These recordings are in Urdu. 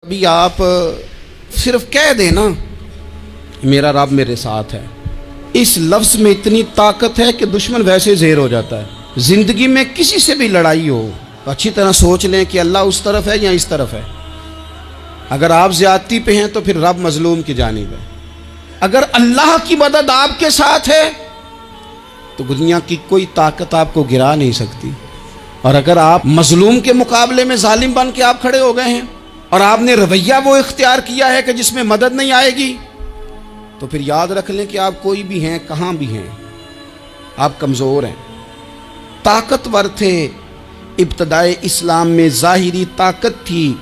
ابھی آپ صرف کہہ دینا میرا رب میرے ساتھ ہے، اس لفظ میں اتنی طاقت ہے کہ دشمن ویسے زیر ہو جاتا ہے۔ زندگی میں کسی سے بھی لڑائی ہو تو اچھی طرح سوچ لیں کہ اللہ اس طرف ہے یا اس طرف ہے۔ اگر آپ زیادتی پہ ہیں تو پھر رب مظلوم کی جانب ہے۔ اگر اللہ کی مدد آپ کے ساتھ ہے تو دنیا کی کوئی طاقت آپ کو گرا نہیں سکتی، اور اگر آپ مظلوم کے مقابلے میں ظالم بن کے آپ کھڑے ہو گئے ہیں اور آپ نے رویہ وہ اختیار کیا ہے کہ جس میں مدد نہیں آئے گی، تو پھر یاد رکھ لیں کہ آپ کوئی بھی ہیں، کہاں بھی ہیں، آپ کمزور ہیں۔ طاقتور تھے ابتدائے اسلام میں، ظاہری طاقت تھی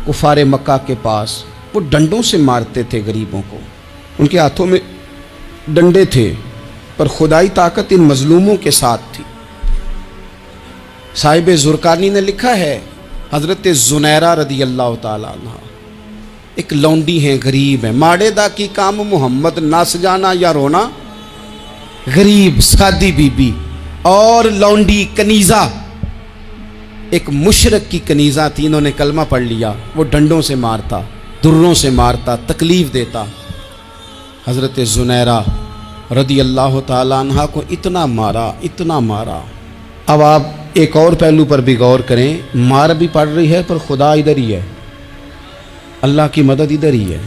کفار مکہ کے پاس، وہ ڈنڈوں سے مارتے تھے غریبوں کو، ان کے ہاتھوں میں ڈنڈے تھے، پر خدائی طاقت ان مظلوموں کے ساتھ تھی۔ صاحب زرقانی نے لکھا ہے، حضرت زنیرہ رضی اللہ تعالیٰ عنہ ایک لونڈی ہیں، غریب ہیں، ماڑے دا کی کام محمد نس جانا یا رونا، غریب سادی بی بی اور لونڈی کنیزہ، ایک مشرک کی کنیزہ تھی، انہوں نے کلمہ پڑھ لیا، وہ ڈنڈوں سے مارتا، دروں سے مارتا، تکلیف دیتا۔ حضرت زنیرہ رضی اللہ تعالیٰ عنہ کو اتنا مارا، اتنا مارا۔ اب آپ ایک اور پہلو پر بھی غور کریں، مار بھی پڑ رہی ہے پر خدا ادھر ہی ہے، اللہ کی مدد ادھر ہی ہے۔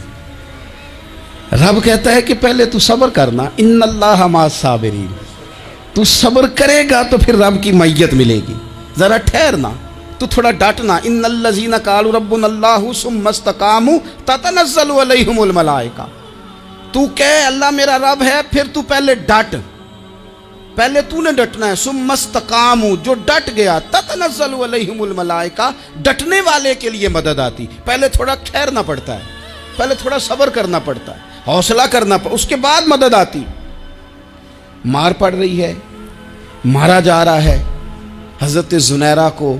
رب کہتا ہے کہ پہلے تو صبر کرنا، ان اللہ مع الصابرین، تو صبر کرے گا تو پھر رب کی معیت ملے گی، ذرا ٹھہرنا، تو تھوڑا ڈٹنا۔ ان الذین قالوا ربنا اللہ ثم استقاموا تتنزل علیہم الملائکہ، تو کہے اللہ میرا رب ہے، پھر تو پہلے ڈٹ، پہلے تو نے ڈٹنا ہے۔ ثم استقاموا، جو ڈٹ گیا، تتنزل علیہم الملائکہ، ڈٹنے والے کے لیے مدد آتی، پہلے تھوڑا ٹھہرنا پڑتا ہے، پہلے تھوڑا صبر کرنا پڑتا ہے، حوصلہ کرنا پڑتا، اس کے بعد مدد آتی۔ مار پڑ رہی ہے، مارا جا رہا ہے حضرت زنیرہ کو،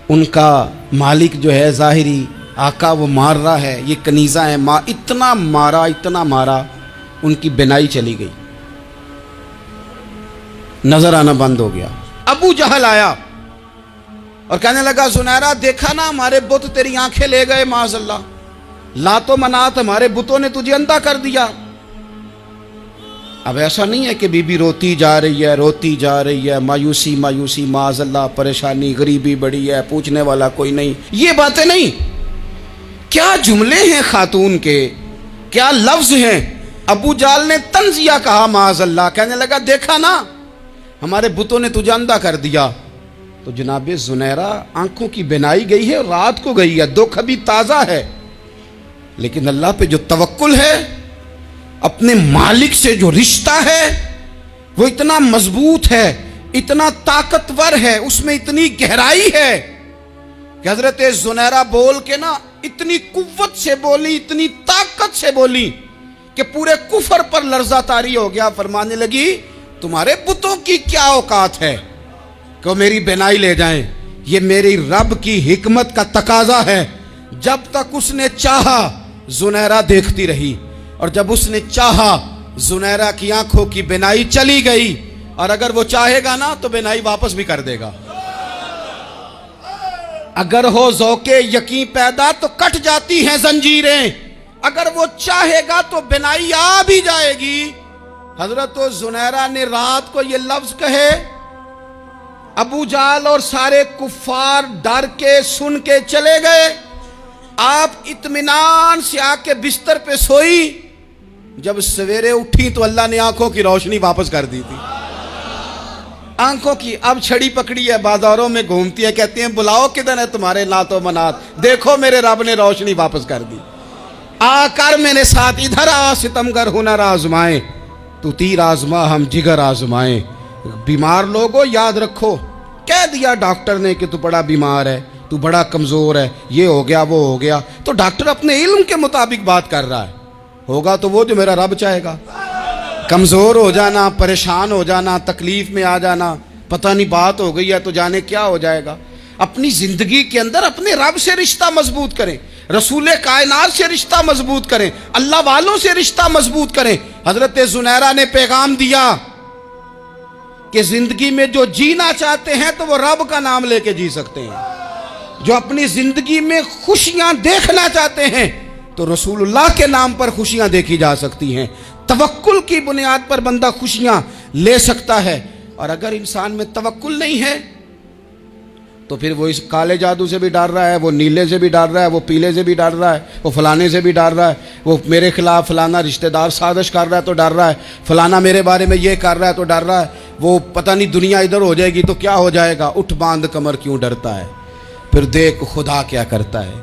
ان کا مالک جو ہے ظاہری آقا وہ مار رہا ہے، یہ کنیزہ ہے، اتنا مارا، اتنا مارا، ان کی بینائی چلی گئی، نظر آنا بند ہو گیا۔ ابو جہل آیا اور کہنے لگا زنیرہ دیکھا نا ہمارے بت تیری آنکھیں لے گئے، معاذ اللہ، لات و منات ہمارے بتوں نے تجھے اندھا کر دیا۔ اب ایسا نہیں ہے کہ بی بی روتی جا رہی ہے، روتی جا رہی ہے، مایوسی مایوسی، معاذ اللہ، پریشانی، غریبی بڑی ہے، پوچھنے والا کوئی نہیں، یہ باتیں نہیں۔ کیا جملے ہیں خاتون کے، کیا لفظ ہیں۔ ابو جہل نے تنزیہ کہا، معاذ اللہ، کہنے لگا دیکھا نا ہمارے بتوں نے تجھے اندھا کر دیا۔ تو جناب زنیرہ آنکھوں کی بینائی گئی ہے اور رات کو گئی ہے، دکھ ابھی تازہ ہے، لیکن اللہ پہ جو توکل ہے، اپنے مالک سے جو رشتہ ہے، وہ اتنا مضبوط ہے، اتنا طاقتور ہے، اس میں اتنی گہرائی ہے کہ حضرت زنیرہ بول کے نا اتنی قوت سے بولی، اتنی طاقت سے بولی کہ پورے کفر پر لرزہ طاری ہو گیا۔ فرمانے لگی تمہارے بتوں کی کیا اوقات ہے کہ میری بینائی لے جائیں، یہ میری رب کی حکمت کا تقاضا ہے۔ جب تک اس نے چاہا زنیرہ دیکھتی رہی، اور جب اس نے چاہا زنیرہ کی آنکھوں کی بینائی چلی گئی، اور اگر وہ چاہے گا نا تو بینائی واپس بھی کر دے گا۔ اگر ہو ذوق یقین پیدا تو کٹ جاتی ہیں زنجیریں، اگر وہ چاہے گا تو بینائی آ بھی جائے گی۔ حضرت زنیرہ نے رات کو یہ لفظ کہے، ابو جہل اور سارے کفار ڈر کے سن کے چلے گئے، آپ اطمینان سے آ کے بستر پہ سوئی۔ جب سویرے اٹھی تو اللہ نے آنکھوں کی روشنی واپس کر دی تھی، آنکھوں کی۔ اب چھڑی پکڑی ہے، بازاروں میں گھومتی ہے، کہتی ہیں بلاؤ کدھر ہے تمہارے لات و منات، دیکھو میرے رب نے روشنی واپس کر دی، آ کر میرے ساتھ ادھر آ، ستمگر ہنر آزمائیں، تو تیر آزما ہم جگر آزمائیں۔ بیمار لوگوں یاد رکھو، کہہ دیا ڈاکٹر نے کہ تو بڑا بیمار ہے، تو بڑا کمزور ہے، یہ ہو گیا وہ ہو گیا، تو ڈاکٹر اپنے علم کے مطابق بات کر رہا ہے، ہوگا تو وہ جو میرا رب چاہے گا۔ کمزور ہو جانا، پریشان ہو جانا، تکلیف میں آ جانا، پتہ نہیں بات ہو گئی ہے تو جانے کیا ہو جائے گا۔ اپنی زندگی کے اندر اپنے رب سے رشتہ مضبوط کریں، رسول کائنات سے رشتہ مضبوط کریں، اللہ والوں سے رشتہ مضبوط کریں۔ حضرت زنیرہ نے پیغام دیا کہ زندگی میں جو جینا چاہتے ہیں تو وہ رب کا نام لے کے جی سکتے ہیں۔ جو اپنی زندگی میں خوشیاں دیکھنا چاہتے ہیں تو رسول اللہ کے نام پر خوشیاں دیکھی جا سکتی ہیں. توکل کی بنیاد پر بندہ خوشیاں لے سکتا ہے. اور اگر انسان میں توکل نہیں ہے تو پھر وہ اس کالے جادو سے بھی ڈر رہا ہے, وہ نیلے سے بھی ڈر رہا ہے, وہ پیلے سے بھی ڈر رہا ہے, وہ فلانے سے بھی ڈر رہا ہے, وہ میرے خلاف فلانا رشتہ دار سازش کر رہا ہے تو ڈر رہا ہے, فلانا میرے بارے میں یہ کر رہا ہے تو ڈر رہا ہے, وہ پتہ نہیں دنیا ادھر ہو جائے گی تو کیا ہو جائے گا. اٹھ باندھ کمر کیوں ڈرتا ہے, پھر دیکھ خدا کیا کرتا ہے.